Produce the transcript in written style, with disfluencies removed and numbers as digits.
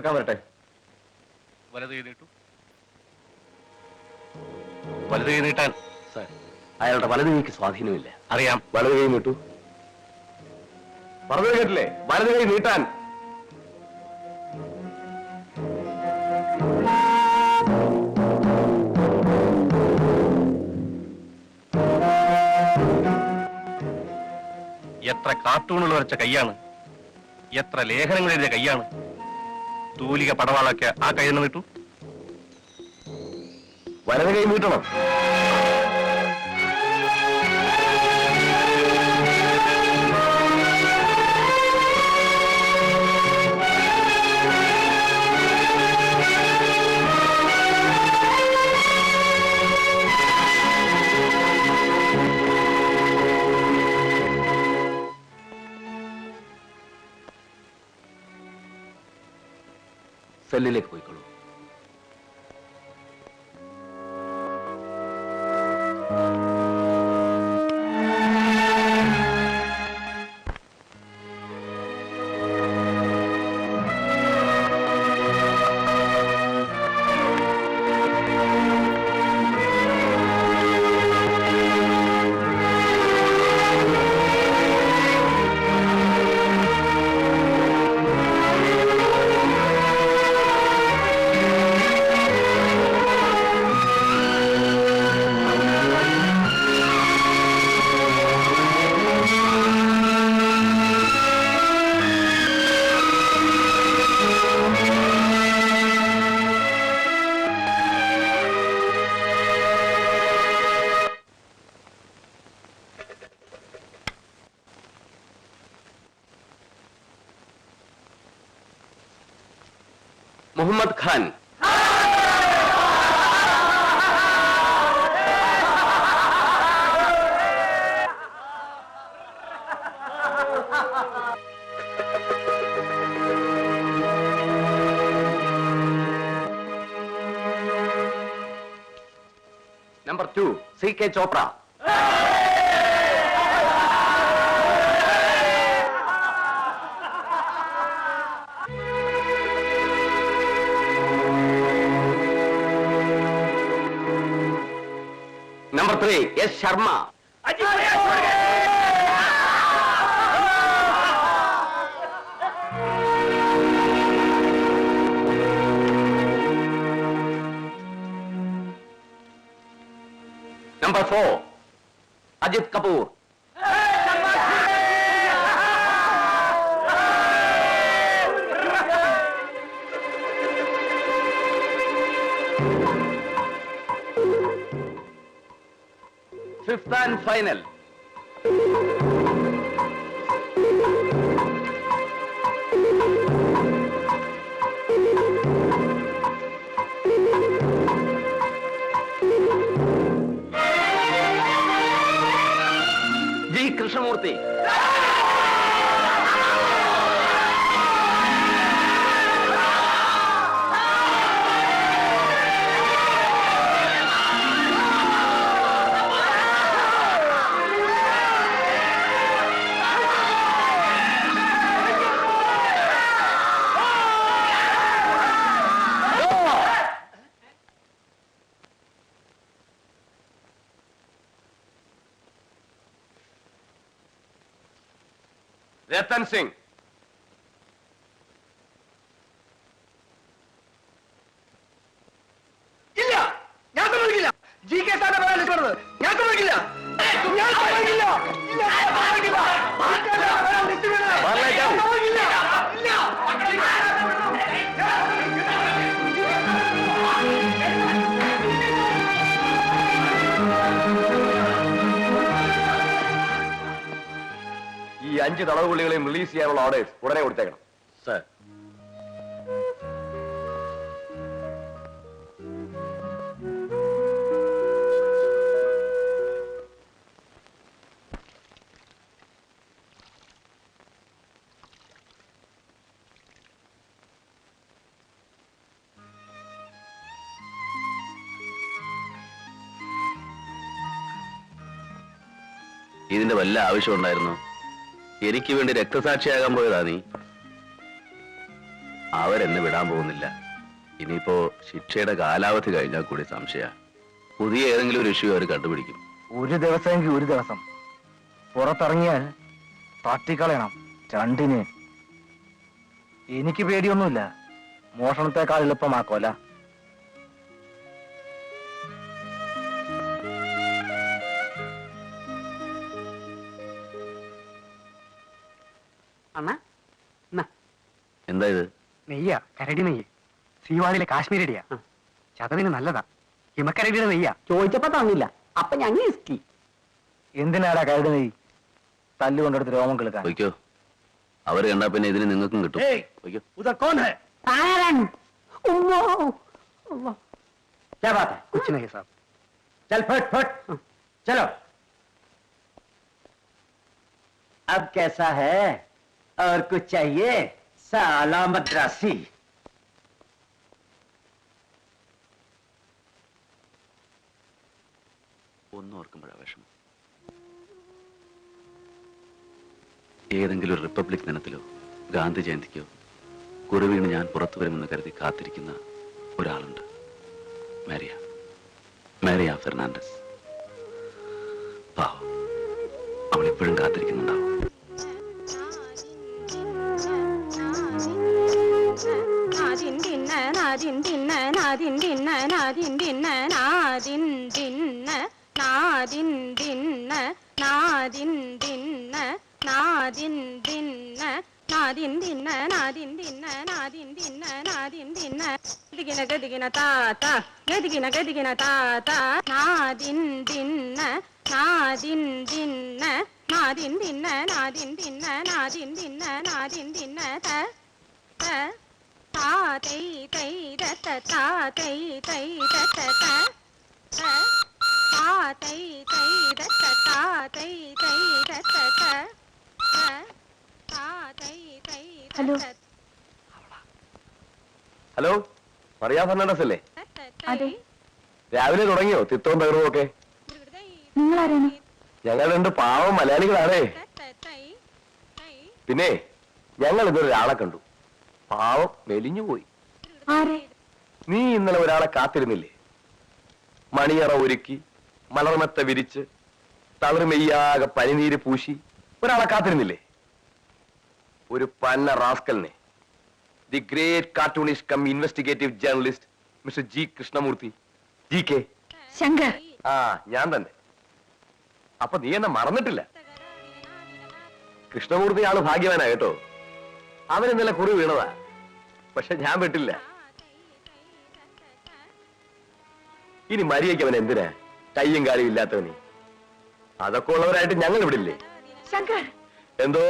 തുറക്കാൻ വരട്ടെ. വലത് കൈ നീട്ടു. വലത് കൈ നീട്ടാൻ. സാർ, അയാളുടെ വലത് കൈക്ക് സ്വാധീനമില്ല. അറിയാം. വലത് കൈ നീട്ടു. പറഞ്ഞത് കേട്ടില്ലേ? വലത് കൈ നീട്ടാൻ. എത്ര കാർട്ടൂണുകൾ വരച്ച കൈയാണ്, എത്ര ലേഖനങ്ങൾ എഴുതിയ കൈയാണ്. തൂലിക പടവാളൊക്കെ ആ കൈ തന്നെ നീട്ടു. വലത് കൈ നീട്ടണം. സെല്ലിലേക്ക് പോയിക്കോളൂ. Mohammad Khan. Number 2 CK Chopra. Number 3 S Sharma. Number 4 Ajit Kapoor. Fifth and final. G. Krishnamurthy. Ratan Singh. ഇല്ല, ഞാൻ സമ്മതിക്കില്ല. ജി കെ സാറിനെ പറയാൻ നിൽക്കുന്നത് ഞാൻ സമ്മതിക്കില്ല. ഞാൻ സമ്മതിക്കില്ല. ഇല്ല, ഞാൻ സമ്മതിക്കില്ല. ജി കെ സാറിനെ പറയാൻ നിൽക്കുന്നത് ഞാൻ സമ്മതിക്കില്ല. ഇല്ല. ഈ 5 തടവുപുള്ളികളെയും റിലീസ് ചെയ്യാനുള്ള ഓർഡേഴ്സ് ഉടനെ കൊടുത്തേക്കണം. സർ. ഇതിന്റെ വല്ല ആവശ്യമുണ്ടായിരുന്നു? എനിക്ക് വേണ്ടി രക്തസാക്ഷിയാകാൻ പോയതാ നീ. അവരെന്നെ വിടാൻ പോകുന്നില്ല. ഇനിയിപ്പോ ശിക്ഷയുടെ കാലാവധി കഴിഞ്ഞാൽ കൂടി സംശയ പുതിയ ഏതെങ്കിലും ഒരു ഇഷ്യൂ അവർ കണ്ടുപിടിക്കും. ഒരു ദിവസമെങ്കിൽ ഒരു ദിവസം പുറത്തിറങ്ങിയാൽ തട്ടിക്കളയണം രണ്ടിന്. എനിക്ക് പേടിയൊന്നുമില്ല, മോഷണത്തെക്കാൾ എളുപ്പമാക്കോല. അണ്ണ എന്താ ഇത്? നെയ്യ, കരടി നെയ്യ്, സീവാളിലെ കാശ്മീരടിയാ. ചതവിന് നല്ലതാ. ഹിമക്കരടിയുടെ നെയ്യാ. ചോദിച്ചപ്പോ തന്നില്ല, അപ്പൊ ഞങ്ങൾ ഇസ്കി. എന്തിനാടാ കരട് നെയ് തല്ലുകൊണ്ടെടുത്ത് രോമം കിളുക്കാൻ? വയ്ക്കോ, അവർ കണ്ടാ പിന്നെ ഇതിന് നിങ്ങൾക്കും കിട്ടും. വയ്ക്കോ. क्या बात है? कुछ नहीं साहब. चल फट फट चलो. अब कैसा है और कुछ चाहिए? साला मद्रासी. ഒന്നും ഓർക്കുമ്പോഴാ വിഷമം. ഏതെങ്കിലും ഒരു റിപ്പബ്ലിക് ദിനത്തിലോ ഗാന്ധി ജയന്തിക്കോ കുറുവീണ് ഞാൻ പുറത്തു വരുമെന്ന് കരുതി കാത്തിരിക്കുന്ന ഒരാളുണ്ട്. മാരിയ ഫെർണാണ്ടസ്. പാവം, അവൾ എപ്പോഴും കാത്തിരിക്കുന്നുണ്ടാവും. ദിഗിന ഗദിഗിന താത ഗദിഗിന ഗദിഗിന താത നാദിൻ ദിന്ന നാദിൻ ദിന്ന നാദിൻ ദിന്ന നാദിൻ ദിന്ന നാദിൻ ദിന്ന നാദിൻ ദിന്ന ത ത താ തൈ തൈ ദത താ തൈ തൈ ദത ത ത താ തൈ തൈ ദത താ തൈ തൈ ദത ത ത താ തൈ തൈ ദത. ഹലോ, മറിയ ഫെർണാണ്ടസ് അല്ലേ? അതെ. രാവിലെ തുടങ്ങിയോ തിത്തവും തകർവും ഒക്കെ? നിങ്ങളാരാണ്? ഞങ്ങൾ രണ്ട് പാവം മലയാളികളാണേ. പിന്നെ ഞങ്ങൾ ഇന്നൊരു ഒരാളെ കണ്ടു. പാവം മെലിഞ്ഞു പോയി. ആരെ? നീ ഇന്നലെ ഒരാളെ കാത്തിരുന്നില്ലേ? മണിയറ ഒരുക്കി മലർമെത്ത വിരിച്ച് തളിർമെയ്യാകെ പനിനീര് പൂശി ഒരാളെ കാത്തിരുന്നില്ലേ? ഒരു പന്ന റാസ്കലിനെ, the great cartoonist cum investigative journalist mister G Krishnamurthy, G K. Shankar. ആ, ഞാൻ തന്നെ. അപ്പൊ നീ എന്നെ മറന്നിട്ടില്ല. കൃഷ്ണമൂർത്തി ആള് ഭാഗ്യവാനാ കേട്ടോ. അവൻ ഇന്നലെ കുറി വീണതാ, പക്ഷെ ഞാൻ വിട്ടില്ല. ഇനി മരിയയ്ക്ക് അവൻ എന്തിനാ കയ്യും കാലും ഇല്ലാത്തവന്? അതൊക്കെ ഉള്ളവരായിട്ട് ഞങ്ങൾ ഇവിടില്ലേ? ശങ്കർ. എന്തോ